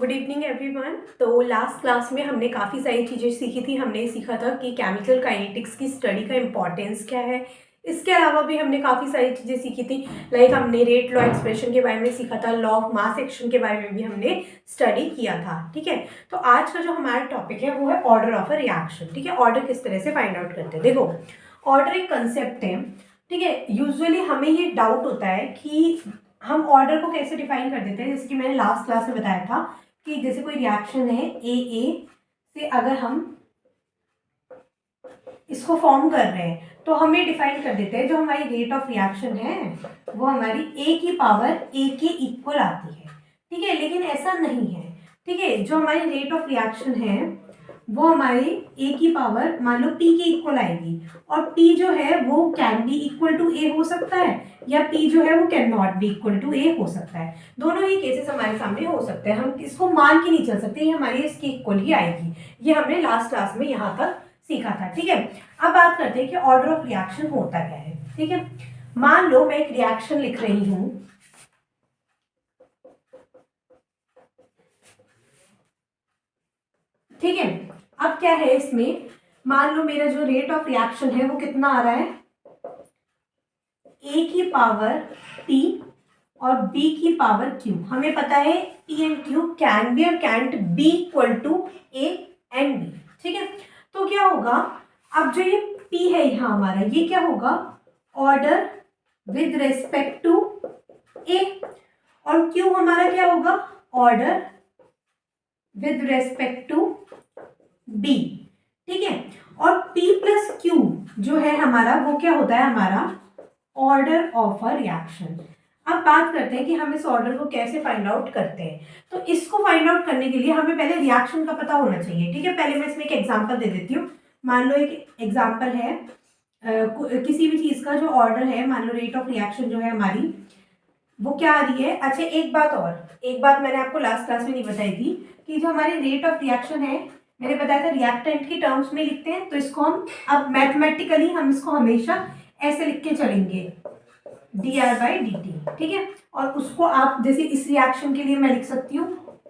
Good evening everyone. तो last class में हमने काफ़ी सारी चीज़ें सीखी थी। हमने सीखा था कि केमिकल काइनेटिक्स की स्टडी का इम्पॉर्टेंस क्या है। इसके अलावा भी हमने काफ़ी सारी चीज़ें सीखी थी। लाइक हमने रेट लॉ एक्सप्रेशन के बारे में सीखा था, लॉ ऑफ मास एक्शन के बारे में भी हमने स्टडी किया था। ठीक है, तो आज का जो हमारा टॉपिक है वो है ऑर्डर ऑफ अ रिएक्शन। ठीक है, ऑर्डर किस तरह से फाइंड आउट करते हैं। देखो, ऑर्डर एक कंसेप्ट है। ठीक है, यूजुअली हमें ये डाउट होता है कि हम ऑर्डर को कैसे डिफाइन कर देते हैं। जैसे कि मैंने लास्ट क्लास में बताया था कि जैसे कोई रिएक्शन है ए से, अगर हम इसको फॉर्म कर रहे हैं तो हम ये डिफाइन कर देते हैं जो हमारी रेट ऑफ रिएक्शन है वो हमारी ए की पावर ए के इक्वल आती है। ठीक है, लेकिन ऐसा नहीं है। ठीक है, जो हमारी रेट ऑफ रिएक्शन है वो हमारी ए की पावर मान लो पी के इक्वल आएगी, और पी जो है वो can be equal to A हो सकता है, या पी जो है वो can not be equal to A हो सकता है। दोनों ही केसेस हमारे सामने हो सकते हैं। हम इसको मान के नहीं चल सकते ये हमारी इसके इक्वल ही आएगी। ये हमने लास्ट क्लास में यहाँ तक सीखा था। ठीक है, अब बात करते हैं कि ऑर्डर ऑफ रिएक्शन होता क्या है। ठीक है, मान लो मैं एक रिएक्शन लिख रही हूं। ठीक है, अब क्या है इसमें, मान लो मेरा जो रेट ऑफ रिएक्शन है वो कितना आ रहा है, ए की पावर टी और बी की पावर क्यू। हमें पता है P and Q can be और can't be equal to A and B. ठीक है, तो क्या होगा, अब जो ये पी है यहाँ हमारा, ये क्या होगा, order with respect to A, और क्यू हमारा क्या होगा, order with respect to B. ठीक है, और P प्लस क्यू जो है हमारा वो क्या होता है, हमारा ऑर्डर ऑफ अ रिएक्शन। अब बात करते हैं कि हम इस ऑर्डर को कैसे फाइंड आउट करते हैं। तो इसको फाइंड आउट करने के लिए हमें पहले रिएक्शन का पता होना चाहिए। ठीक है, पहले मैं इसमें एक एग्जांपल दे देती हूँ। मान लो एक एग्जांपल है किसी भी चीज़ का जो ऑर्डर है, मान लो रेट ऑफ रिएक्शन जो है हमारी वो क्या आ रही है। अच्छा, एक बात मैंने आपको लास्ट क्लास में नहीं बताई थी कि जो हमारी रेट ऑफ रिएक्शन है, मैंने बताया था रिएक्टेंट की टर्म्स में लिखते हैं, तो इसको हम अब मैथमेटिकली हम इसको हमेशा ऐसे लिख के चलेंगे, D R by D T. ठीक है, और उसको आप जैसे इस रिएक्शन के लिए मैं लिख सकती हूँ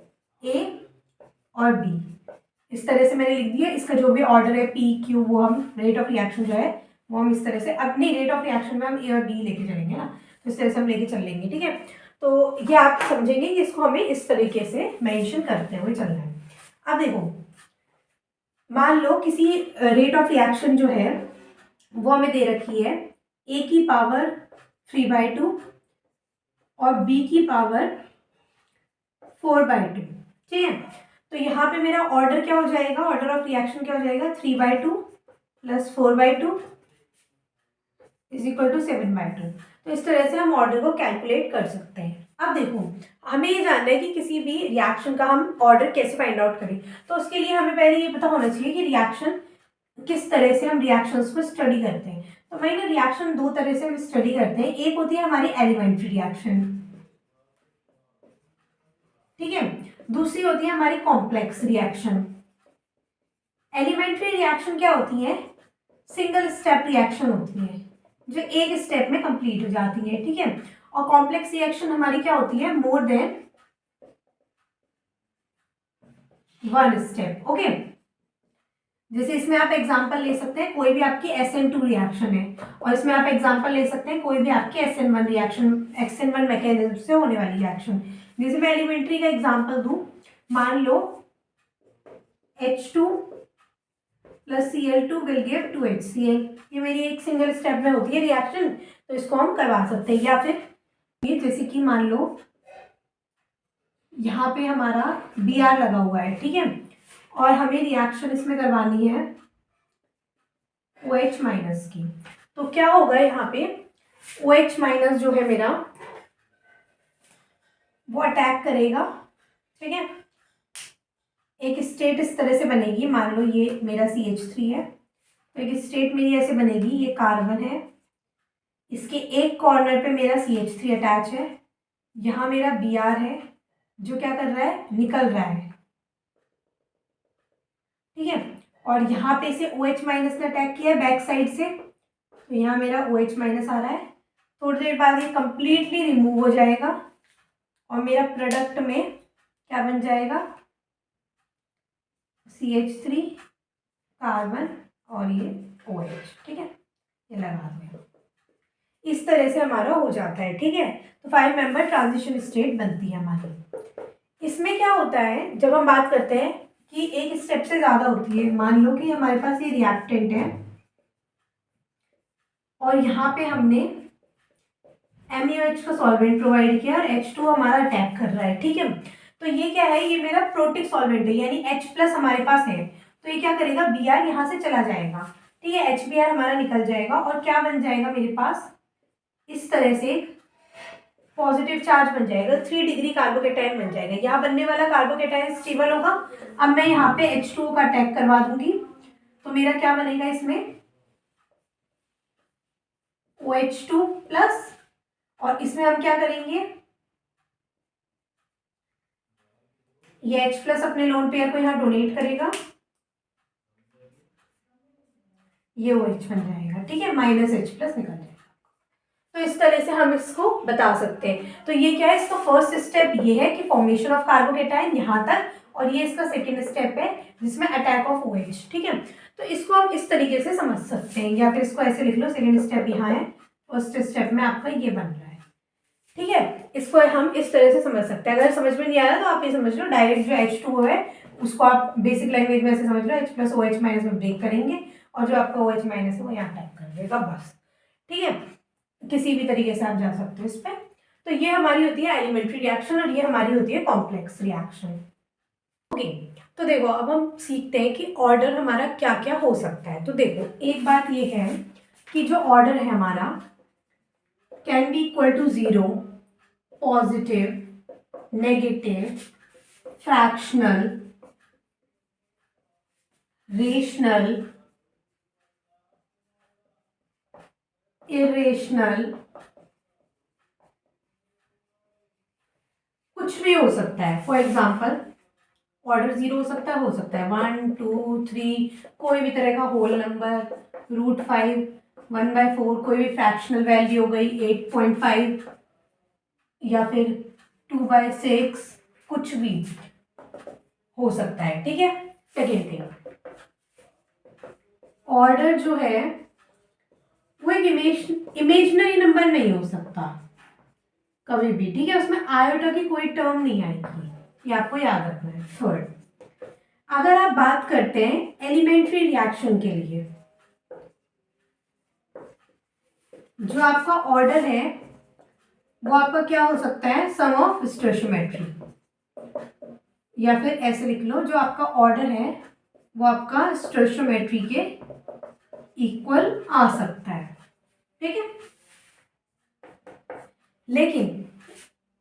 ए और बी, इस तरह से मैंने लिख दिया। इसका जो भी ऑर्डर है पी क्यू, वो हम रेट ऑफ रिएक्शन जो है वो हम इस तरह से, अपनी रेट ऑफ रिएक्शन में हम ए और बी लेके चलेंगे ना, तो इस तरह से हम लेके चल लेंगे। ठीक है, तो ये आप समझेंगे कि इसको हमें इस तरीके से मेंशन करते हुए चलना है। अब देखो, मान लो किसी रेट ऑफ रिएक्शन जो है वो हमें दे रखी है ए की पावर 3/2 और बी की पावर 4/2। ठीक है, तो यहाँ पे मेरा ऑर्डर क्या हो जाएगा, ऑर्डर ऑफ रिएक्शन क्या हो जाएगा, 3/2 प्लस 4/2 इज इक्वल टू 7/2। तो इस तरह से हम ऑर्डर को कैलकुलेट कर सकते हैं। अब देखो, हमें ये जानना है कि किसी भी रिएक्शन का हम ऑर्डर कैसे फाइंड आउट करें। तो उसके लिए हमें पहले ये पता होना चाहिए कि रिएक्शन किस तरह से हम रिएक्शंस को स्टडी करते हैं। तो भाई ना, रिएक्शन दो तरह से हम स्टडी करते हैं। एक होती है हमारी एलिमेंट्री रिएक्शन, ठीक है, दूसरी होती है हमारी कॉम्प्लेक्स रिएक्शन। एलिमेंट्री रिएक्शन क्या होती है, सिंगल स्टेप रिएक्शन होती है जो एक स्टेप में कंप्लीट हो जाती है। ठीक है, और कॉम्प्लेक्स रिएक्शन हमारी क्या होती है, more than one step. Okay, जैसे इसमें आप एग्जांपल ले सकते हैं, कोई भी आपकी SN2 रिएक्शन है, और इसमें आप एग्जांपल ले सकते हैं कोई भी आपकी SN1 रिएक्शन, SN1 मैकेनिज्म से होने वाली रिएक्शन। जैसे मैं एलिमेंट्री का एग्जांपल दूं, मान लो H2 plus Cl2 will give 2HCl। ये मेरी एक सिंगल स्टेप में होती है रिएक्शन, तो इसको हम करवा सकते हैं। या फिर ये जैसे कि मान लो यहाँ पे हमारा Br लगा हुआ है, ठीक है, और हमें रिएक्शन इसमें करवानी है OH माइनस की। तो क्या होगा यहाँ पे, OH माइनस जो है मेरा वो अटैक करेगा। ठीक है, एक स्टेट इस तरह से बनेगी, मान लो ये मेरा CH3 है, तो एक स्टेट मेरी ऐसे बनेगी, ये कार्बन है, इसके एक कॉर्नर पे मेरा CH3 अटैच है, यहाँ मेरा Br है जो क्या कर रहा है, निकल रहा है। ठीक है, और यहाँ पे से OH माइनस ने अटैक किया है बैक साइड से, तो यहाँ मेरा OH माइनस आ रहा है। थोड़ी देर बाद ये कंप्लीटली रिमूव हो जाएगा और मेरा प्रोडक्ट में क्या बन जाएगा, CH3 कार्बन और ये OH, ठीक है, ये लगा दें। इस तरह से हमारा हो जाता है, ठीक है। तो 5 मेंबर ट्रांजिशन स्टेट बनती है हमारी। इसमें क्या होता है, जब हम बात करते हैं कि एक स्टेप से ज़्यादा होती है, मान लो कि हमारे पास ये रिएक्टेंट है और यहाँ पे हमने MeOH का सॉल्वेंट प्रोवाइड किया और H2 हमारा अटैक कर रहा है, ठीक है। तो ये क्या है, ये मेरा प्रोटिक सॉल्वेंट है, यानी H+ हमारे पास है, तो ये क्या करेगा, Br यहाँ से चला जाएगा, ठीक है, HBr हमारा निकल जाएगा और क्या बन जाएगा मेरे पास, इस तरह से पॉजिटिव चार्ज बन जाएगा, 3 डिग्री कार्बोकेटाइन बन जाएगा। यहाँ बनने वाला कार्बोकेटाइन स्टेबल होगा। अब मैं यहाँ पे H2O का अटैक करवा दूंगी तो मेरा क्या बनेगा, इसमें OH2+, और इसमें हम क्या करेंगे, ये H+ अपने लोन पेयर को यहाँ डोनेट करेगा, ये OH बन जाएगा, ठीक है, -H+ निकल जाएगा। तो इस तरह से हम इसको बता सकते हैं। तो ये क्या है, इसका फर्स्ट स्टेप ये है कि फॉर्मेशन ऑफ कार्बोकेटाइन यहाँ तक, और ये इसका सेकेंड स्टेप है जिसमें अटैक ऑफ OH, ठीक है। तो इसको हम इस तरीके से समझ सकते हैं, या फिर इसको ऐसे लिख लो, सेकेंड स्टेप यहाँ है, फर्स्ट स्टेप में आपका ये बन रहा है, ठीक है। इसको हम इस तरह से समझ सकते हैं। अगर समझ में नहीं आ रहा तो आप ये समझ लो, डायरेक्ट जो H2O है उसको आप बेसिक लैंग्वेज में ऐसे समझ लो, H+OH- में ब्रेक करेंगे और जो आपका OH- है वो यहाँ टाइप कर देगा, बस, ठीक है। किसी भी तरीके से आप जा सकते हो इस पर। तो ये हमारी होती है एलिमेंट्री रिएक्शन और ये हमारी होती है कॉम्प्लेक्स रिएक्शन। ओके, तो देखो अब हम सीखते हैं कि ऑर्डर हमारा क्या क्या हो सकता है। तो देखो एक बात ये है कि जो ऑर्डर है हमारा can be equal to 0, positive, negative, fractional, rational, irrational, कुछ भी हो सकता है। फॉर एग्जाम्पल ऑर्डर 0 हो सकता है 1 2 3, कोई भी तरह का होल नंबर, √5, 1/4, कोई भी फ्रैक्शनल वैल्यू हो गई 8.5 या फिर 2/6, कुछ भी हो सकता है, ठीक है। सेकेंड थिंग, ऑर्डर जो है वो एक इमेजनरी नंबर नहीं हो सकता कभी भी, ठीक है, उसमें आयोटा की कोई टर्म नहीं आएगी, ये आपको याद रखना है। थर्ड, अगर आप बात करते हैं एलिमेंट्री रिएक्शन के लिए, जो आपका ऑर्डर है वो आपका क्या हो सकता है, सम ऑफ स्टोइचियोमेट्री, या फिर ऐसे लिख लो, जो आपका ऑर्डर है वो आपका स्टोइचियोमेट्री के इक्वल आ सकता है, ठीक है। लेकिन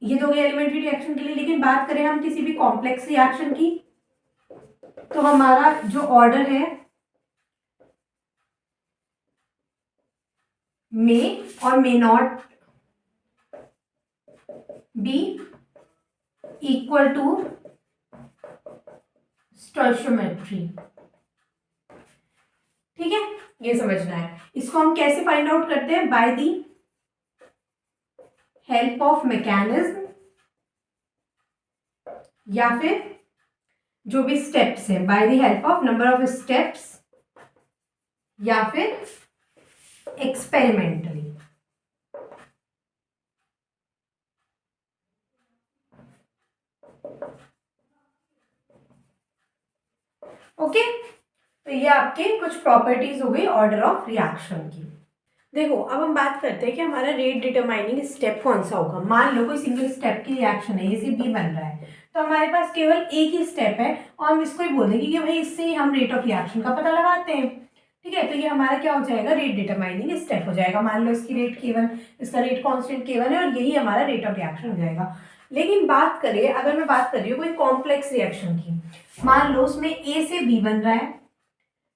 ये तो गया एलिमेंट्री रिएक्शन के लिए। लेकिन बात करें हम किसी भी कॉम्प्लेक्स रिएक्शन की, तो हमारा जो ऑर्डर है मे और may not be equal to stoichiometry, ठीक है, ये समझना है। इसको हम कैसे फाइंड आउट करते हैं, by the help of mechanism, या फिर जो भी स्टेप्स है, by the help of number of steps, या फिर एक्सपेरिमेंटली। ओके, तो ये आपके कुछ प्रॉपर्टीज हो गई ऑर्डर ऑफ रिएक्शन की। देखो अब हम बात करते हैं कि हमारा रेट डिटरमाइनिंग स्टेप कौन सा होगा। मान लो कोई सिंगल स्टेप की रिएक्शन है, जैसे बी बन रहा है, तो हमारे पास केवल एक ही स्टेप है और हम इसको ही बोल देंगे कि भाई इससे ही हम रेट ऑफ रिएक्शन का पता लगाते हैं, ठीक है। तो ये हमारा क्या हो जाएगा, रेट डिटरमाइनिंग स्टेप हो जाएगा। मान लो इसकी रेट K1, इसका रेट कांस्टेंट K1 है और यही हमारा रेट ऑफ रिएक्शन हो जाएगा। लेकिन बात करें, अगर मैं बात कर रही हूँ कोई कॉम्प्लेक्स रिएक्शन की, मान लो उसमें A से B बन रहा है,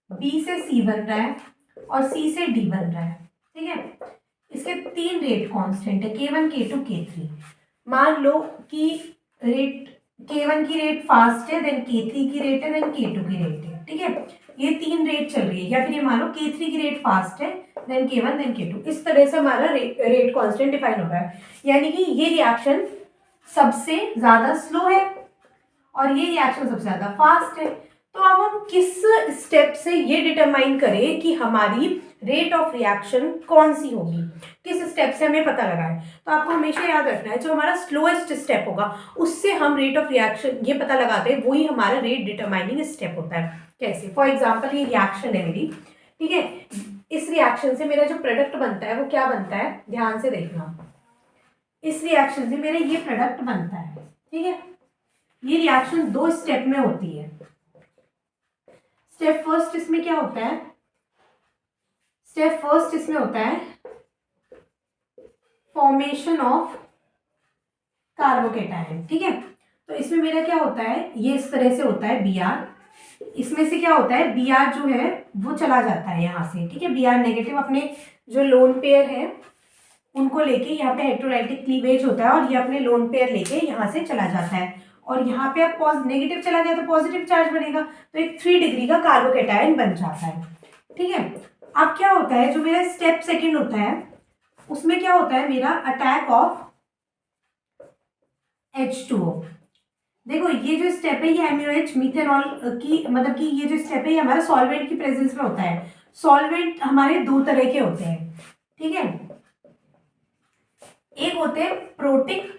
B से C बन रहा है और C से D बन रहा है, ठीक है। इसके 3 रेट कांस्टेंट है, K1, K2, K3। मान लो कि रेट K1 की रेट फास्ट है, देन K3 की रेट है, देन K2 की रेट है, ठीक है। ये 3 रेट चल रही है, या फिर ये मान लो K3 की रेट फास्ट है, देन K1, देन K2। इस तरह से हमारा रेट कांस्टेंट डिफाइन हो रहा है, यानी कि ये रिएक्शन सबसे ज्यादा स्लो है और ये रिएक्शन सबसे ज़्यादा फास्ट है। तो अब हम किस स्टेप से ये डिटरमाइन करें कि हमारी रेट ऑफ रिएक्शन कौन सी होगी, किस स्टेप से हमें पता लगा है। तो आपको हमेशा याद रखना है जो हमारा स्लोएस्ट स्टेप होगा उससे हम रेट ऑफ रिएक्शन ये पता लगाते हैं, वही हमारा रेट डिटरमाइनिंग स्टेप होता है। कैसे? फॉर एग्जाम्पल ये रिएक्शन है मेरी, ठीक है, इस रिएक्शन से मेरा जो प्रोडक्ट बनता है वो क्या बनता है, ध्यान से देखना। इस रिएक्शन से मेरा ये प्रोडक्ट बनता है, ठीक है। ये रिएक्शन 2 स्टेप में होती है। स्टेप फर्स्ट इसमें क्या होता है, स्टेप फर्स्ट इसमें होता है फॉर्मेशन ऑफ कार्बोकेटायन, ठीक है। तो इसमें मेरा क्या होता है, ये इस तरह से होता है Br, इसमें से क्या होता है Br जो है वो चला जाता है यहाँ से, ठीक है। Br नेगेटिव अपने जो लोन पेयर है उनको लेके यहाँ पे इलेक्ट्रोलाइटिक क्लीवेज होता है और ये अपने लोन पेयर लेके यहाँ से चला जाता है और यहाँ पे अब नेगेटिव चला गया तो पॉजिटिव चार्ज बनेगा, तो एक 3 डिग्री का कार्बोकेटायन बन जाता है, ठीक है। अब क्या होता है, जो मेरा स्टेप सेकंड होता है उसमें क्या होता है, मेरा अटैक ऑफ H2O। देखो ये जो स्टेप है ये MOH मिथेनॉल की, मतलब कि ये जो स्टेप है ये हमारा सॉल्वेंट की प्रेजेंस में होता है। सॉल्वेंट हमारे 2 तरह के होते हैं, ठीक है। एक होते हैं प्रोटिक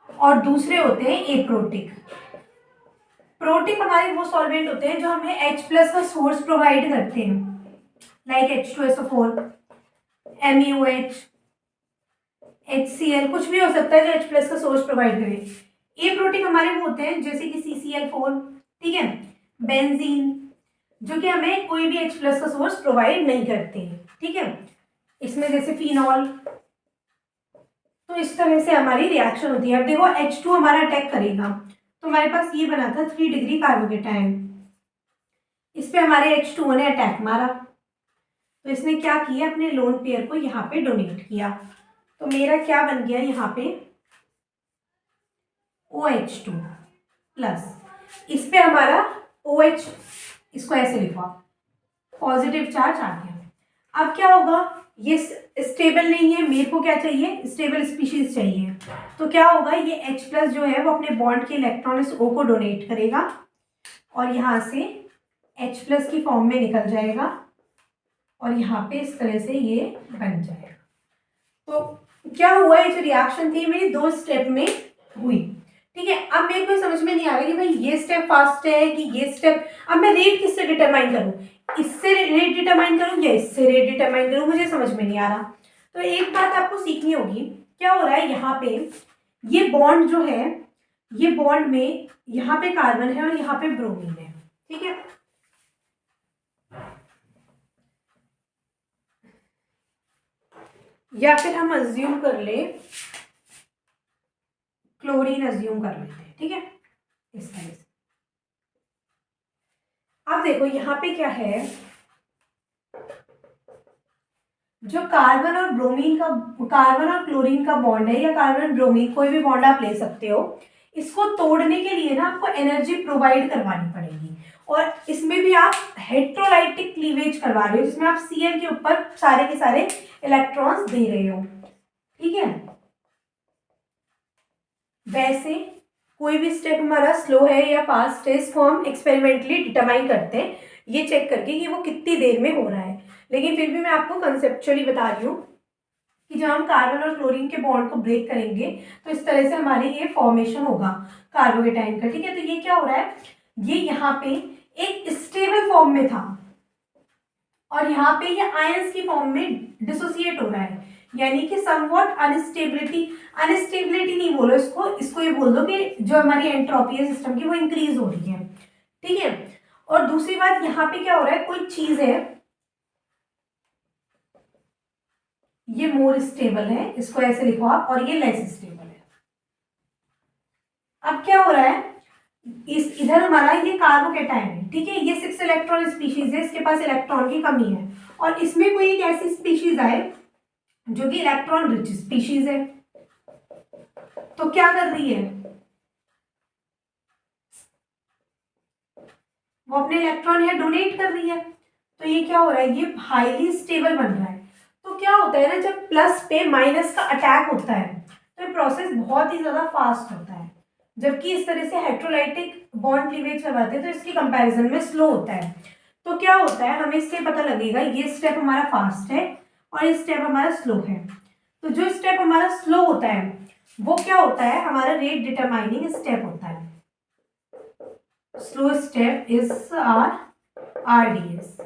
और दूसरे होते हैं एप्रोटिक। प्रोटिक हमारे वो सॉल्वेंट होते हैं जो हमें H+ का सोर्स प्रोवाइड करते हैं, लाइक H2SO4, MeOH, HCl, कुछ भी हो सकता है जो H+ का सोर्स प्रोवाइड करे। एप्रोटिक हमारे वो होते हैं जैसे कि CCl4, ठीक है, बेंजीन, जो कि हमें कोई भी H+ का सोर्स प्रोवाइड नहीं करते, ठीक है। इसमें जैसे फिनॉल, तो इस तरह से हमारी रिएक्शन होती है। अब देखो H2 हमारा अटैक करेगा तो हमारे पास ये बना था 3 डिग्री कार्बोकेटायन, इस पे हमारे H2O ने अटैक मारा तो इसने क्या किया, अपने लोन पेयर को यहाँ पे डोनेट किया, तो मेरा क्या बन गया यहाँ पे OH2 प्लस, इस पे हमारा OH, इसको ऐसे लिखा, पॉजिटिव चार्ज आ गया। अब क्या होगा, ये स्टेबल नहीं है, मेरे को क्या चाहिए, स्टेबल स्पीशीज चाहिए, तो क्या होगा, ये H+ जो है वो अपने बॉन्ड के इलेक्ट्रॉन इस O को डोनेट करेगा और यहाँ से H+ की फॉर्म में निकल जाएगा और यहाँ पे इस तरह से ये बन जाएगा। तो क्या हुआ, ये जो रिएक्शन थी मेरी 2 स्टेप में हुई, ठीक है। अब मेरे को समझ में नहीं आ रहा कि भाई ये स्टेप फास्ट है कि ये स्टेप, अब मैं रेट किससे डिटरमाइन करूँ, इससे रेट डिटरमाइन करूँ या इससे रेट डिटरमाइन करूँ, मुझे समझ में नहीं आ रहा। तो एक बात आपको सीखनी होगी, क्या हो रहा है यहाँ पे, ये बॉन्ड जो है, ये बॉन्ड में यहाँ पे कार्बन है और यहाँ पे ब्रोमीन है, ठीक है। या फिर हम अज्यूम कर ले, क्लोरीन अज्यूम कर लेते हैं, ठीक है, इस तरह से। अब देखो यहाँ पे क्या है, जो कार्बन और ब्रोमीन का, कार्बन और क्लोरीन का बॉन्ड है या कार्बन ब्रोमीन, कोई भी बॉन्ड आप ले सकते हो, इसको तोड़ने के लिए ना आपको एनर्जी प्रोवाइड करवानी पड़ेगी और इसमें भी आप हेट्रोलाइटिक क्लीवेज करवा रहे हो जिसमें आप Cl के ऊपर सारे के सारे इलेक्ट्रॉन्स दे रहे हो, ठीक है। वैसे कोई भी स्टेप हमारा स्लो है या फास्ट है, इसको हम एक्सपेरिमेंटली डिटरमाइन करते हैं ये चेक करके कि वो कितनी देर में हो रहा है, लेकिन फिर भी मैं आपको कंसेप्चुअली बता रही हूँ कि जब हम कार्बन और क्लोरीन के बॉन्ड को ब्रेक करेंगे तो इस तरह से हमारे ये फॉर्मेशन होगा कार्बोकेटाइन का, ठीक है। तो ये क्या हो रहा है, ये यहाँ पे एक स्टेबल फॉर्म में था और यहाँ पे ये आयंस की फॉर्म में डिसोसिएट हो रहा है, यानी कि समवॉट अनस्टेबिलिटी, अनस्टेबिलिटी नहीं बोलो इसको, इसको ये बोल दो कि जो हमारी एंट्रोपी है सिस्टम की वो इंक्रीज हो रही है, ठीक है। और दूसरी बात यहाँ पे क्या हो रहा है, कोई चीज है ये मोर स्टेबल है, इसको ऐसे लिखो आप, और ये लेस स्टेबल है। अब क्या हो रहा है, इस इधर हमारा ये कार्बोकेटाइन है, ठीक है, ये 6 इलेक्ट्रॉन स्पीशीज है, इसके पास इलेक्ट्रॉन की कमी है और इसमें कोई एक ऐसी स्पीशीज आए जो कि इलेक्ट्रॉन रिच स्पीशीज है, तो क्या कर रही है, वो अपने इलेक्ट्रॉन यहाँ डोनेट कर रही है, तो ये क्या हो रहा है, ये हाईली स्टेबल बन रहा है। तो क्या होता है ना, जब प्लस पे माइनस का अटैक होता है तो ये प्रोसेस बहुत ही ज़्यादा फास्ट होता है, जबकि इस तरह से हेट्रोलाइटिक बॉन्ड क्लीवेज करवाते हैं तो इसकी कंपैरिजन में स्लो होता है। तो क्या होता है, हमें इससे पता लगेगा ये स्टेप हमारा फास्ट है और ये स्टेप हमारा स्लो है। तो जो स्टेप हमारा स्लो होता है वो क्या होता है, हमारा रेट डिटरमाइनिंग स्टेप होता है। Slow step is RDS,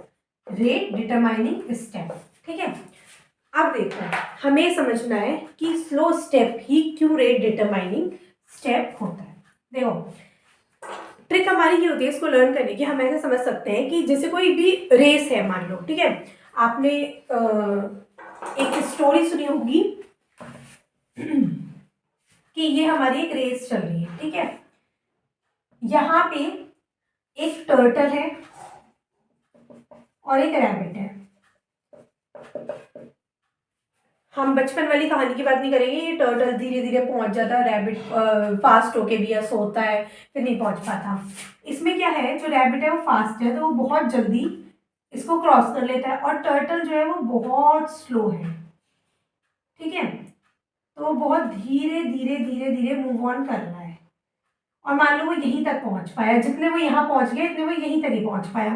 rate determining step. ठीक है, अब देखो हमें समझना है कि स्लो स्टेप ही क्यों रेट डिटरमाइनिंग स्टेप होता है। देखो ट्रिक हमारी ये होती है इसको लर्न करने की, हम ऐसे समझ सकते हैं कि जैसे कोई भी रेस है मान लो, ठीक है, आपने एक स्टोरी सुनी होगी कि ये हमारी एक रेस चल रही है, ठीक है। यहाँ पे एक टर्टल है और एक रैबिट है। हम बचपन वाली कहानी की बात नहीं करेंगे, ये टर्टल धीरे धीरे पहुंच जाता है, रैबिट फास्ट होके भी या सोता है फिर नहीं पहुंच पाता। इसमें क्या है, जो रैबिट है वो फास्ट है तो वो बहुत जल्दी इसको क्रॉस कर लेता है और टर्टल जो है वो बहुत स्लो है, ठीक है। तो वो बहुत धीरे धीरे धीरे धीरे मूव ऑन कर रहा है और मान लो वो यहीं तक पहुंच पाया, जितने वो यहाँ पहुंच गए इतने वो यहीं तक ही पहुंच पाया।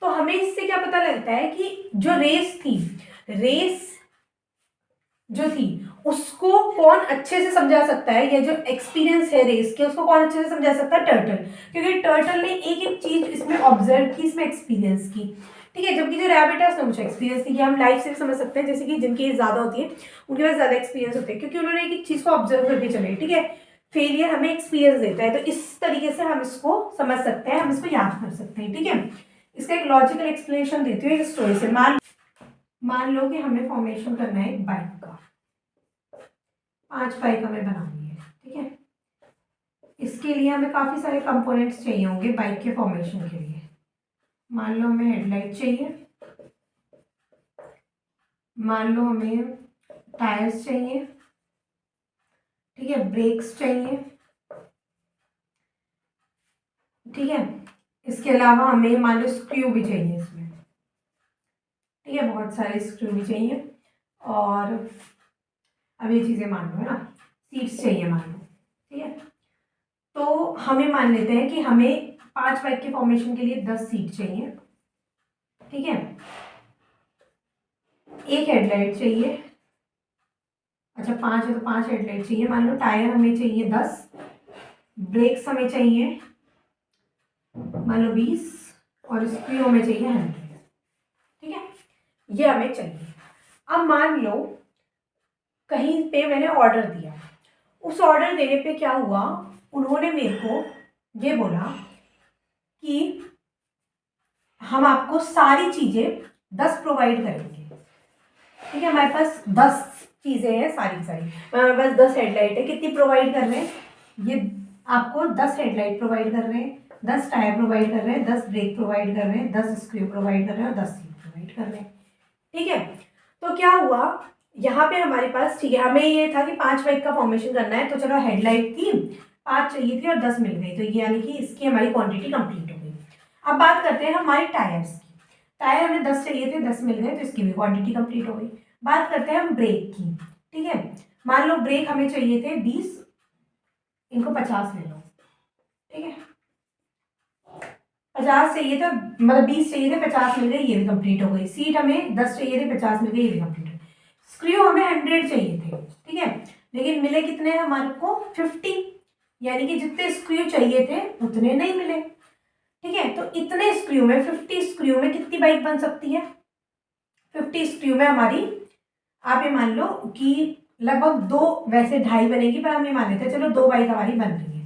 तो हमें इससे क्या पता लगता है कि जो रेस थी, रेस जो थी उसको कौन अच्छे से समझा सकता है, या जो एक्सपीरियंस है रेस के उसको कौन अच्छे से समझा सकता है, टर्टल। क्योंकि टर्टल ने एक एक चीज इसमें ऑब्जर्व की, इसमें एक्सपीरियंस की, ठीक है। जबकि जो रैबिट है उसने कुछ एक्सपीरियंस नहीं किया। हम लाइफ से भी समझ सकते हैं, जैसे कि जिनकी एज ज्यादा होती है उनके पास ज्यादा एक्सपीरियंस होते हैं क्योंकि उन्होंने एक एक चीज को ऑब्जर्व करके चले, ठीक है। फेलियर हमें एक्सपीरियंस देता है, तो इस तरीके से हम इसको समझ सकते हैं, हम इसको याद कर सकते हैं, ठीक है। इसका एक लॉजिकल एक्सप्लेनेशन देती हूँ एक स्टोरी से। मान लो कि हमें फॉर्मेशन करना है एक बाइक का, 5 बाइक हमें बनानी है, ठीक है। इसके लिए हमें काफ़ी सारे कंपोनेंट्स चाहिए होंगे बाइक के फॉर्मेशन के लिए। मान लो हमें हेडलाइट चाहिए, मान लो हमें टायर्स चाहिए, ठीक है, ब्रेक्स चाहिए, ठीक है। इसके अलावा हमें मान लो स्क्रू भी चाहिए इसमें, ठीक है, बहुत सारे स्क्रू भी चाहिए। और अब ये चीज़ें मान लो है ना, सीट्स चाहिए मान लो, ठीक है। तो हमें मान लेते हैं कि हमें 5 बाइक के फॉर्मेशन के लिए 10 सीट चाहिए, ठीक है। एक हेडलाइट चाहिए, अच्छा 5 है तो 5 हेडलाइट चाहिए। मान लो टायर हमें चाहिए 10, ब्रेक्स हमें चाहिए मान लो 20 और स्क्रू हमें चाहिए 100, ठीक है। ये हमें चाहिए। अब मान लो कहीं पे मैंने ऑर्डर दिया, उस ऑर्डर देने पे क्या हुआ, उन्होंने मेरे को ये बोला कि हम आपको सारी चीज़ें 10 प्रोवाइड करेंगे, ठीक है। हमारे पास 10 चीज़ें हैं, सारी सारी हमारे पास 10 हेडलाइट है। कितनी प्रोवाइड कर रहे हैं, ये आपको 10 हेडलाइट प्रोवाइड कर रहे हैं, 10 टायर प्रोवाइड कर रहे हैं, 10 ब्रेक प्रोवाइड कर रहे हैं, 10 स्क्रू प्रोवाइड कर रहे हैं और 10 सीट प्रोवाइड कर रहे हैं, ठीक है। तो क्या हुआ यहाँ पे हमारे पास, ठीक है, हमें ये था कि 5 बाइक का फॉर्मेशन करना है, तो चलो हेडलाइट थी 5 चाहिए थी और 10 मिल गई, तो ये यानी कि इसकी हमारी क्वांटिटी कंप्लीट हो गई। अब बात करते हैं हमारे टायर्स की। टायर हमें 10 चाहिए थे, 10 मिल गए, तो इसकी भी क्वांटिटी कंप्लीट हो गई। बात करते हैं हम ब्रेक की, ठीक है। मान लो ब्रेक हमें चाहिए थे 20, इनको 50 ले लो, ठीक है। 50 चाहिए था, मतलब 20 चाहिए थे, 50 मिल गए, ये भी कंप्लीट हो गई। सीट हमें 10 चाहिए थे, 50 मिल गए, ये भी कंप्लीट हो गई। स्क्रू हमें 100 चाहिए थे, ठीक है, लेकिन मिले कितने हमारे को 50, यानी कि जितने स्क्रू चाहिए थे उतने नहीं मिले, ठीक है। तो इतने स्क्रू में 50 स्क्रू में कितनी बाइक बन सकती है, 50 स्क्रू में हमारी, आप ये मान लो कि लगभग 2, वैसे 2.5 बनेगी पर हम ये मान लेते हैं चलो 2 बाइक हमारी बन रही है।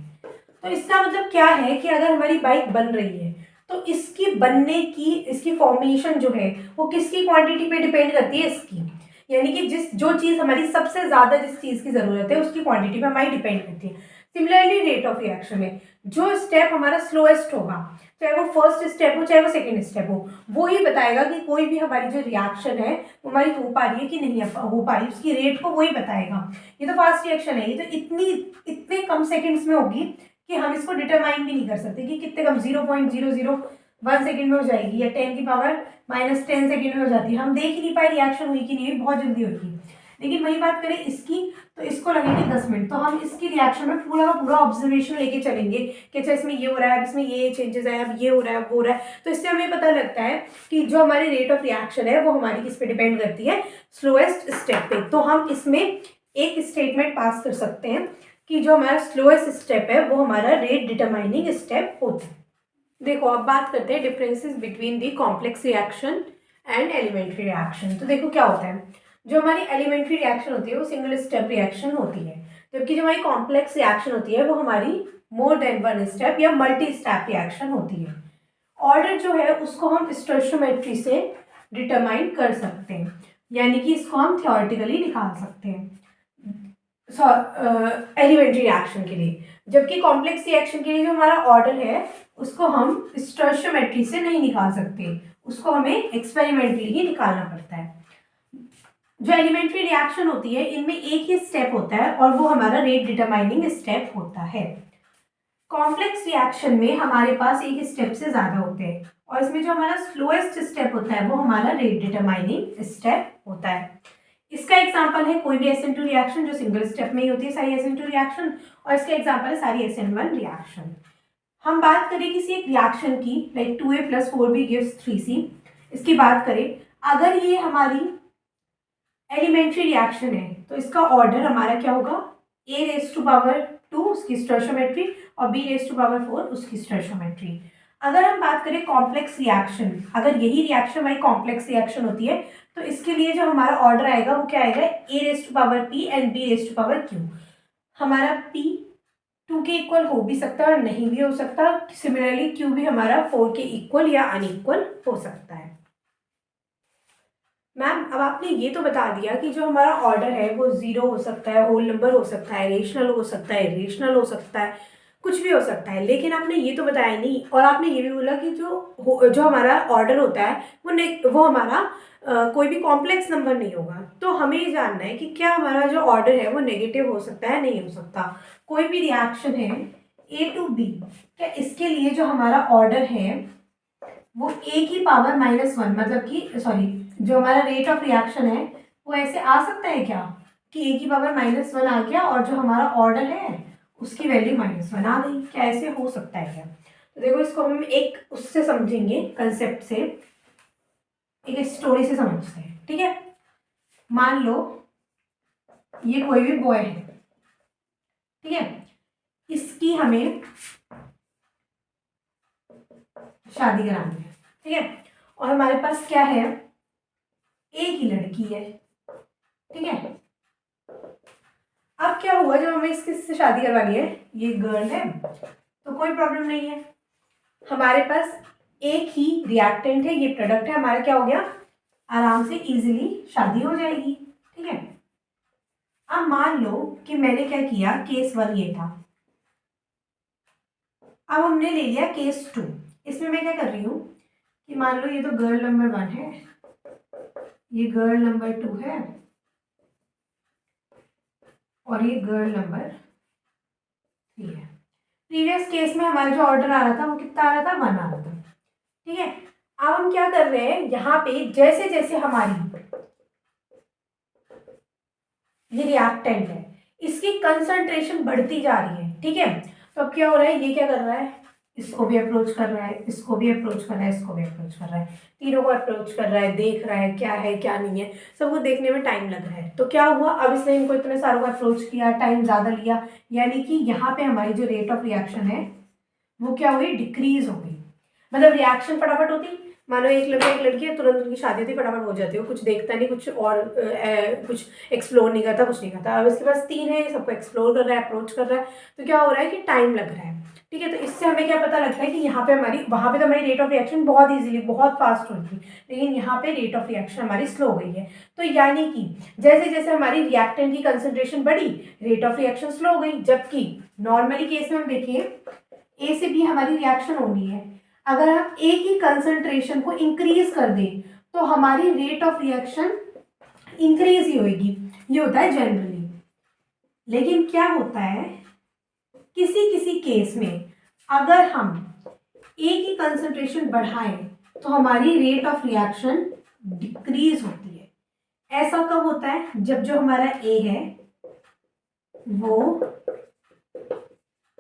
तो इसका मतलब क्या है कि अगर हमारी बाइक बन रही है तो इसकी बनने की, इसकी फॉर्मेशन जो है वो किसकी क्वांटिटी पे डिपेंड करती है, इसकी, यानी कि जो चीज़ हमारी सबसे ज़्यादा जिस चीज़ की ज़रूरत है उसकी क्वांटिटी पे हमारी डिपेंड करती है। सिमिलरली रेट ऑफ रिएक्शन में जो स्टेप हमारा स्लोएस्ट होगा, चाहे वो फर्स्ट स्टेप हो चाहे वो सेकेंड स्टेप हो, वो ही बताएगा कि कोई भी हमारी जो रिएक्शन है वो हमारी हो पा रही है कि नहीं हो पा रही, उसकी रेट को वही बताएगा। ये तो फास्ट रिएक्शन है, ये तो इतने कम सेकेंड्स में होगी कि हम इसको डिटरमाइन भी नहीं कर सकते कि कितने कम, 0.001 सेकेंड में हो जाएगी या 10⁻⁻10 सेकेंड में हो जाती है। हम देख ही नहीं पाए रिएक्शन हुई कि नहीं हुई, बहुत जल्दी होगी। लेकिन वही बात करें इसकी, तो इसको लगेंगे 10 मिनट। तो हम इसकी रिएक्शन में पूरा का पूरा ऑब्जर्वेशन लेके चलेंगे कि अच्छा इसमें ये हो रहा है, अब इसमें ये चेंजेस है, अब ये हो रहा है, अब वो हो रहा है। तो इससे हमें पता लगता है कि जो हमारी रेट ऑफ रिएक्शन है वो हमारी किस पे डिपेंड करती है, स्लोएस्ट स्टेप पे। तो हम इसमें एक स्टेटमेंट पास कर सकते हैं कि जो हमारा स्लोएस्ट स्टेप है वो हमारा रेट डिटरमाइनिंग स्टेप होता है। देखो अब बात करते हैं differences between the complex reaction and elementary reaction. तो देखो क्या होता है, जो हमारी एलिमेंट्री रिएक्शन होती है वो सिंगल स्टेप रिएक्शन होती है, जबकि जो हमारी कॉम्प्लेक्स रिएक्शन होती है वो हमारी मोर देन वन स्टेप या मल्टी स्टेप रिएक्शन होती है। ऑर्डर जो है उसको हम स्टोइचियोमेट्री से डिटरमाइन कर सकते हैं, यानी कि इसको हम थ्योरेटिकली निकाल सकते हैं एलिमेंट्री रिएक्शन के लिए। जबकि कॉम्प्लेक्स रिएक्शन के लिए जो हमारा ऑर्डर है उसको हम स्टोइचियोमेट्री से नहीं निकाल सकते, उसको हमें एक्सपेरिमेंटली ही निकालना पड़ता है। जो एलिमेंट्री रिएक्शन होती है इनमें एक ही स्टेप होता है और वो हमारा रेट डिटरमाइनिंग स्टेप होता है। कॉम्प्लेक्स रिएक्शन में हमारे पास एक स्टेप से ज़्यादा होते हैं और इसमें जो हमारा स्लोएस्ट स्टेप होता है वो हमारा रेट डिटरमाइनिंग स्टेप होता है। इसका एग्जांपल है कोई भी SN2 रिएक्शन जो सिंगल स्टेप में ही होती है सारी SN2 रिएक्शन, और इसका एग्जांपल है सारी SN1 रिएक्शन। हम बात करें किसी एक रिएक्शन की, like 2A + 4B gives 3C, इसकी बात करें, अगर ये हमारी एलिमेंट्री रिएक्शन है तो इसका ऑर्डर हमारा क्या होगा, A⁻2 उसकी स्टोइचियोमेट्री और B⁻4 उसकी स्टोइचियोमेट्री। अगर हम बात करें कॉम्प्लेक्स रिएक्शन, अगर यही रिएक्शन हमारी कॉम्प्लेक्स रिएक्शन होती है तो इसके लिए जो हमारा ऑर्डर आएगा वो क्या आएगा, A⁻P एंड B⁻Q। हमारा P 2 के इक्वल हो भी सकता है और नहीं भी हो सकता, सिमिलरली Q भी हमारा 4 के इक्वल या अनइक्वल हो सकता है। मैम अब आपने ये तो बता दिया कि जो हमारा ऑर्डर है वो 0 हो सकता है, होल नंबर हो सकता है, रेशनल हो सकता है, इरेशनल हो सकता है, कुछ भी हो सकता है, लेकिन आपने ये तो बताया नहीं। और आपने ये भी बोला कि जो हमारा ऑर्डर होता है वो हमारा कोई भी कॉम्प्लेक्स नंबर नहीं होगा। तो हमें ये जानना है कि क्या हमारा जो ऑर्डर है वो नेगेटिव हो सकता है, नहीं हो सकता। कोई भी रिएक्शन है A to B, क्या इसके लिए जो हमारा ऑर्डर है वो A⁻⁻1, मतलब कि सॉरी, जो हमारा रेट ऑफ रिएक्शन है वो ऐसे आ सकता है क्या कि A⁻−1 आ गया और जो हमारा ऑर्डर है उसकी वैल्यू -1 आ गई, क्या ऐसे हो सकता है क्या? तो देखो इसको हम एक उससे समझेंगे, कंसेप्ट से, एक स्टोरी से समझते हैं, ठीक है। मान लो ये कोई भी बॉय है, ठीक है, इसकी हमें शादी करानी है, ठीक है, और हमारे पास क्या है, एक ही लड़की है, ठीक है। अब क्या हुआ, जब हमें इससे शादी करवानी है, ये गर्ल है तो कोई प्रॉब्लम नहीं है, हमारे पास एक ही रिएक्टेंट है, ये प्रोडक्ट है, हमारा क्या हो गया, आराम से इजीली शादी हो जाएगी, ठीक है। अब मान लो कि मैंने क्या किया, केस 1 ये था, अब हमने ले लिया केस 2। इसमें मैं क्या कर रही हूँ कि मान लो ये तो गर्ल नंबर 1 है, ये गर्ल नंबर 2 है और ये गर्ल नंबर 3 है। प्रीवियस केस में हमारा जो ऑर्डर आ रहा था वो कितना आ रहा था, 1 आ रहा था, ठीक है। अब हम क्या कर रहे हैं, यहाँ पे जैसे जैसे हमारी ये रिएक्टेंट है इसकी कंसंट्रेशन बढ़ती जा रही है, ठीक है। तो अब क्या हो रहा है, ये क्या कर रहा है, इसको भी अप्रोच कर रहा है, इसको भी अप्रोच कर रहा है, इसको भी अप्रोच कर रहा है, तीनों को अप्रोच कर रहा है, देख रहा है क्या नहीं है, सबको देखने में टाइम लग रहा है। तो क्या हुआ, अब इसने इनको इतने सारों को अप्रोच किया, टाइम ज़्यादा लिया, यानी कि यहाँ पे हमारी जो रेट ऑफ रिएक्शन है वो क्या हुई, डिक्रीज हो गई। मतलब रिएक्शन फटाफट होती, मानो एक लड़का एक लड़की है, तुरंत उनकी शादी होती, फटाफट हो जाती है, कुछ देखता नहीं, कुछ और कुछ एक्सप्लोर नहीं करता, कुछ नहीं करता। अब इसके पास 3 है, सबको एक्सप्लोर कर रहा है, अप्रोच कर रहा है, तो क्या हो रहा है कि टाइम लग रहा है, ठीक है। तो इससे हमें क्या पता लगता है कि यहाँ पे हमारी, वहाँ पे तो हमारी रेट ऑफ रिएक्शन बहुत ईजिली बहुत फास्ट होती है, लेकिन यहाँ पे रेट ऑफ रिएक्शन हमारी स्लो हो गई है। तो यानी कि जैसे जैसे हमारी रिएक्टेंट की कंसंट्रेशन बढ़ी, रेट ऑफ रिएक्शन स्लो हो गई। जबकि नॉर्मली केस में हम देखिए A से B हमारी रिएक्शन होनी है, अगर हम एक ही कंसंट्रेशन को इंक्रीज कर दें तो हमारी रेट ऑफ रिएक्शन इंक्रीज ही होगी, ये होता है जनरली। लेकिन क्या होता है, किसी किसी केस में अगर हम एक ही कंसंट्रेशन बढ़ाएं तो हमारी रेट ऑफ रिएक्शन डिक्रीज होती है। ऐसा कब होता है? जब जो हमारा ए है वो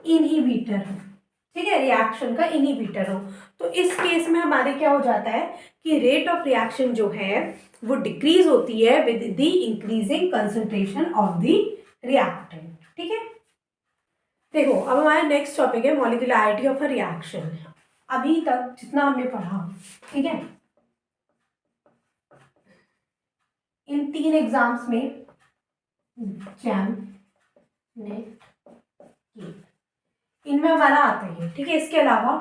इनहिबिटर हो, ठीक है, रिएक्शन का इनहिबिटर हो। तो इस केस में हमारे क्या हो जाता है कि रेट ऑफ रिएक्शन जो है वो डिक्रीज होती है with the increasing concentration of the reactant, ठीक है। देखो अब हमारा नेक्स्ट टॉपिक है मॉलिक्यूलरिटी ऑफ अ रिएक्शन। अभी तक जितना हमने पढ़ा, ठीक है, इन 3 एग्जाम्स में, जैम, नेट, इनमें हमारा आता है, ठीक है। इसके अलावा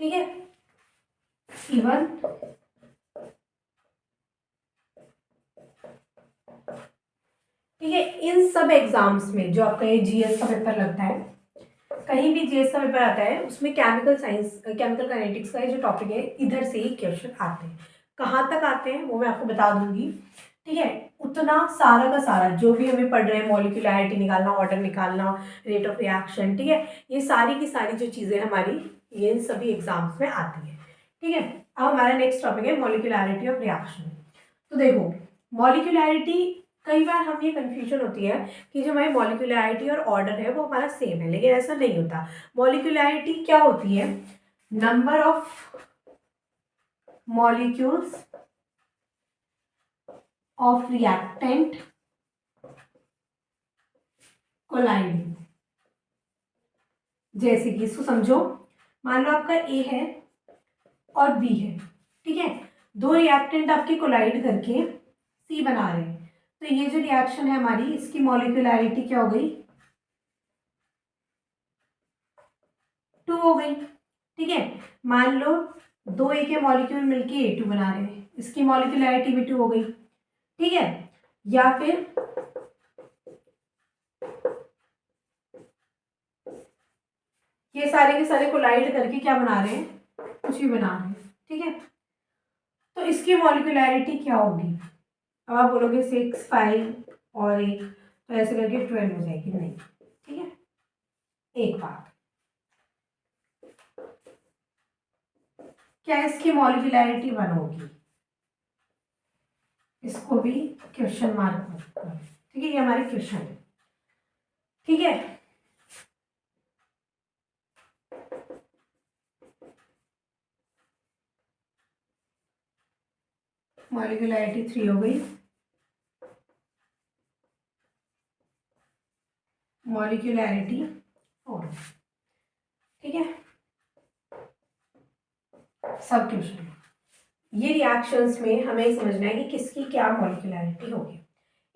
ठीक है, इवन ठीक है, इन सब एग्जाम्स में जो आपका ये जीएस का पेपर लगता है, कहीं भी जीएस का पेपर आता है उसमें केमिकल साइंस, केमिकल काइनेटिक्स का ये जो टॉपिक है इधर से ही क्वेश्चन आते हैं। कहाँ तक आते हैं वो मैं आपको बता दूंगी, ठीक है। उतना सारा का सारा जो भी हमें पढ़ रहे हैं, मॉलिक्यूलरिटी निकालना, ऑर्डर निकालना, रेट ऑफ रिएक्शन, ठीक है, ये सारी की सारी जो चीज़ें हमारी ये इन सभी एग्जाम्स में आती है, ठीक है। अब हमारा नेक्स्ट टॉपिक है मॉलिक्यूलरिटी ऑफ रिएक्शन। तो देखो मॉलिक्यूलरिटी, कई बार हम ये कंफ्यूजन होती है कि जो हमारी मॉलिक्यूलरिटी और ऑर्डर है वो हमारा सेम है, लेकिन ऐसा नहीं होता। मॉलिक्यूलरिटी क्या होती है? Number of molecules of reactant colliding. जैसे कि इसको समझो, मान लो आपका ए है और बी है, ठीक है, दो रिएक्टेंट आपके कोलाइड करके सी बना रहे हैं। तो ये जो रिएक्शन है हमारी, इसकी मॉलिक्यूलरिटी क्या हो गई? 2 हो गई, ठीक है। मान लो दो ए के मॉलिक्यूल मिलके A2 बना रहे हैं, इसकी मॉलिक्यूलरिटी भी 2 हो गई, ठीक है। या फिर ये सारे के सारे कोलाइड करके क्या बना रहे हैं? कुछ भी बना रहे हैं, ठीक है। तो इसकी मॉलिक्यूलरिटी क्या होगी? अब आप बोलोगे 6, 5 और 1, तो ऐसे करके 12 हो जाएगी, नहीं, ठीक है। एक बात, क्या इसकी मॉलिक्यूलरिटी 1 होगी? इसको भी क्वेश्चन मार्क करो, ठीक है, ये हमारे क्वेश्चन है, ठीक है। मॉलिक्यूलरिटी 3 हो गई, मॉलिक्यूलरिटी 4, ठीक है। सब क्वेश्चन, ये रिएक्शंस में हमें समझना है कि किसकी क्या मॉलिक्यूलरिटी होगी।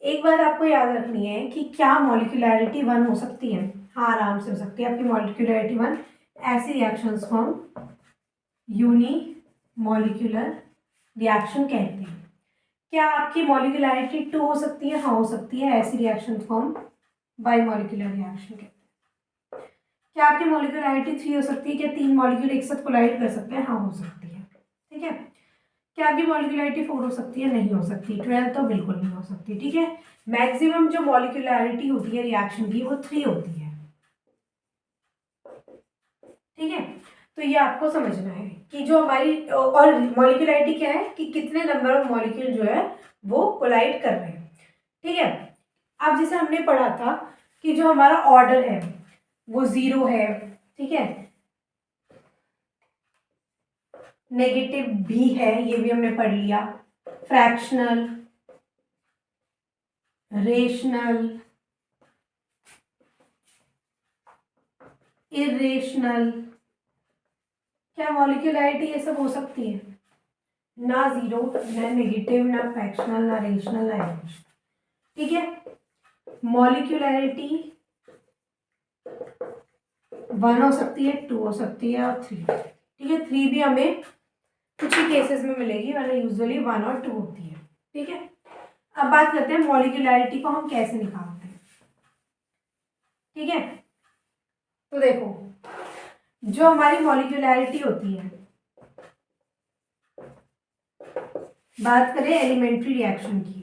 एक बात आपको याद रखनी है कि क्या मॉलिक्यूलरिटी 1 हो सकती है? हाँ, आराम से हो सकती है आपकी मॉलिक्यूलरिटी 1। ऐसी रिएक्शंस को हम यूनी मॉलिक्यूलर रिएक्शन कहते हैं। क्या आपकी मॉलिक्यूलरिटी 2 हो सकती है? हाँ, हो सकती है। ऐसी रिएक्शंस को हम बाई मॉलिक्यूलर रिएक्शन कहते हैं। क्या आपकी मॉलिक्यूलरिटी 3 हो सकती है? क्या 3 मॉलिक्यूल एक साथ कोलाइड कर सकते हैं? हाँ, हो सकती है, ठीक है। क्या आपकी मॉलिक्यूलरिटी 4 हो सकती है? नहीं हो सकती। 12 तो बिल्कुल नहीं हो सकती, ठीक है। मैक्सिमम जो मॉलिक्यूलरिटी होती है रिएक्शन की वो 3 होती है, ठीक है। तो ये आपको समझना है कि जो हमारी, और मॉलिक्यूलरिटी क्या है कि कितने नंबर ऑफ मॉलिक्यूल जो है वो कोलाइड कर रहे हैं, ठीक है। अब जैसे हमने पढ़ा था कि जो हमारा ऑर्डर है वो 0 है, ठीक है, नेगेटिव भी है, ये भी हमने पढ़ लिया, फ्रैक्शनल, रेशनल, इरेशनल। क्या मॉलिक्यूलरिटी ये सब हो सकती है? ना 0, ना नेगेटिव, ना फ्रैक्शनल, ना रेशनल, ना इरेशनल, ठीक है। मॉलिक्यूलरिटी 1 हो सकती है, 2 हो सकती है और 3, ठीक है। 3 भी हमें कुछ ही केसेस में मिलेगी, वरना यूजुअली 1 और 2 होती है, ठीक है। अब बात करते हैं मॉलिक्यूलरिटी को हम कैसे निकालते हैं, ठीक है। तो देखो जो हमारी मॉलिक्यूलरिटी होती है, बात करें एलिमेंट्री रिएक्शन की,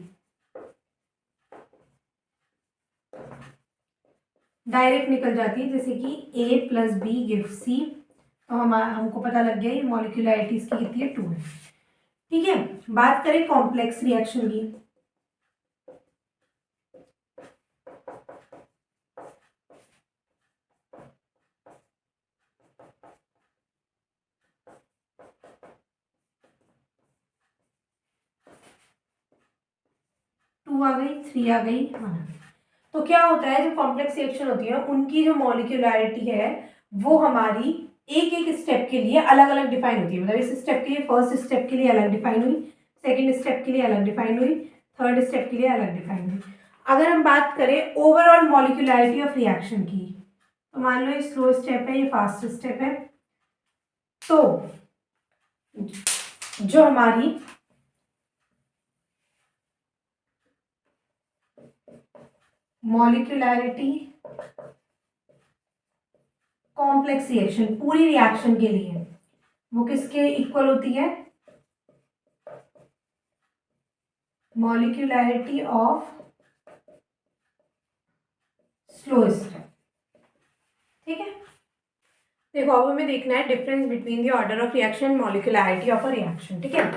डायरेक्ट निकल जाती है, जैसे कि A plus B give C। तो हमको पता लग गया ये मॉलिक्यूलरिटी इसकी कितनी है, 2 है। ठीक है, बात करें कॉम्प्लेक्स रिएक्शन की। टू आ गई, 3 आ गई, 1 आ गई। तो क्या होता है, जो कॉम्प्लेक्स रिएक्शन होती है उनकी जो मॉलिक्यूलरिटी है वो हमारी एक एक स्टेप के लिए अलग अलग डिफाइन होती है। मतलब इस स्टेप के लिए, फर्स्ट स्टेप के लिए अलग डिफाइन हुई, सेकेंड स्टेप के लिए अलग डिफाइन हुई, थर्ड स्टेप के लिए अलग डिफाइन हुई। अगर हम बात करें ओवरऑल मॉलिक्यूलरिटी ऑफ रिएक्शन की, तो मान लो ये स्लो स्टेप है, ये फास्ट स्टेप है, तो जो हमारी मॉलिक्यूलरिटी कॉम्प्लेक्स रिएक्शन पूरी रिएक्शन के लिए वो किसके इक्वल होती है, मॉलिक्यूलरिटी ऑफ स्लो स्टेप। ठीक है, देखो अब हमें देखना है difference between the order of reaction, molecularity of a reaction. ठीक है,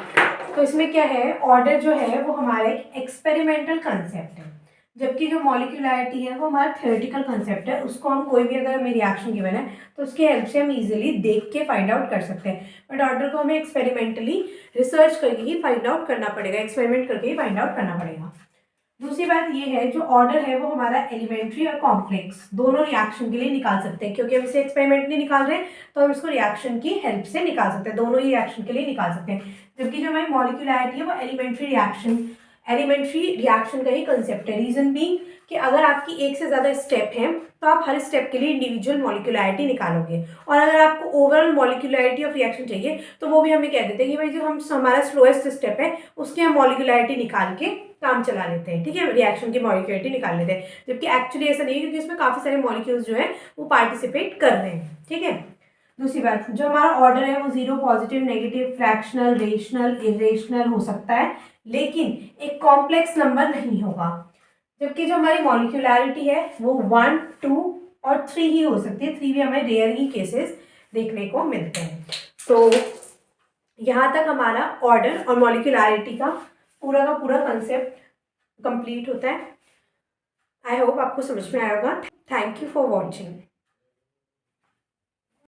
तो इसमें क्या है, ऑर्डर जो है वो हमारा एक एक्सपेरिमेंटल कंसेप्ट है, जबकि जो मॉलिक्यूलरिटी है वो हमारा थ्योरेटिकल कंसेप्ट है। उसको हम कोई भी अगर हमें रिएक्शन गिवन है तो उसकी हेल्प से हम इजीली देख के फाइंड आउट कर सकते हैं, बट ऑर्डर को हमें एक्सपेरिमेंटली रिसर्च करके ही फाइंड आउट करना पड़ेगा, एक्सपेरिमेंट करके ही फाइंड आउट करना पड़ेगा। दूसरी बात ये है, जो ऑर्डर है वो हमारा एलिमेंट्री और कॉम्प्लेक्स दोनों रिएक्शन के लिए निकाल सकते हैं, क्योंकि हम इसे एक्सपेरिमेंट नहीं निकाल रहे हैं तो हम इसको रिएक्शन की हेल्प से निकाल सकते हैं, दोनों ही रिएक्शन के लिए निकाल सकते हैं। जबकि जो हमारी मॉलिक्यूलरिटी है वो एलिमेंट्री रिएक्शन का ही कंसेप्ट है। रीजन बीइंग कि अगर आपकी एक से ज़्यादा स्टेप है तो आप हर स्टेप के लिए इंडिविजुअल मॉलिक्यूलरिटी निकालोगे, और अगर आपको ओवरऑल मॉलिक्यूलरिटी ऑफ रिएक्शन चाहिए तो वो भी हमें कह देते हैं कि भाई जो हमारा स्लोएस्ट स्टेप है उसकी हम मॉलिक्यूलरिटी निकाल के काम चला लेते हैं। ठीक है, रिएक्शन की मॉलिक्यूलरिटी निकाल लेते हैं, जबकि एक्चुअली ऐसा नहीं है, क्योंकि इसमें काफ़ी सारे मॉलिक्यूल्स जो है वो पार्टिसिपेट कर रहे हैं। ठीक है, दूसरी बात, जो हमारा ऑर्डर है वो 0, positive, negative, fractional, rational, irrational हो सकता है, लेकिन एक कॉम्प्लेक्स नंबर नहीं होगा। जबकि जो हमारी मॉलिक्यूलरिटी है वो 1, 2 और 3 ही हो सकती है। 3 भी हमें रेयर ही केसेस देखने को मिलते हैं। तो यहाँ तक हमारा ऑर्डर और मॉलिक्यूलरिटी का पूरा कंसेप्ट कंप्लीट होता है। आई होप आपको समझ में आया होगा। Thank you for watching.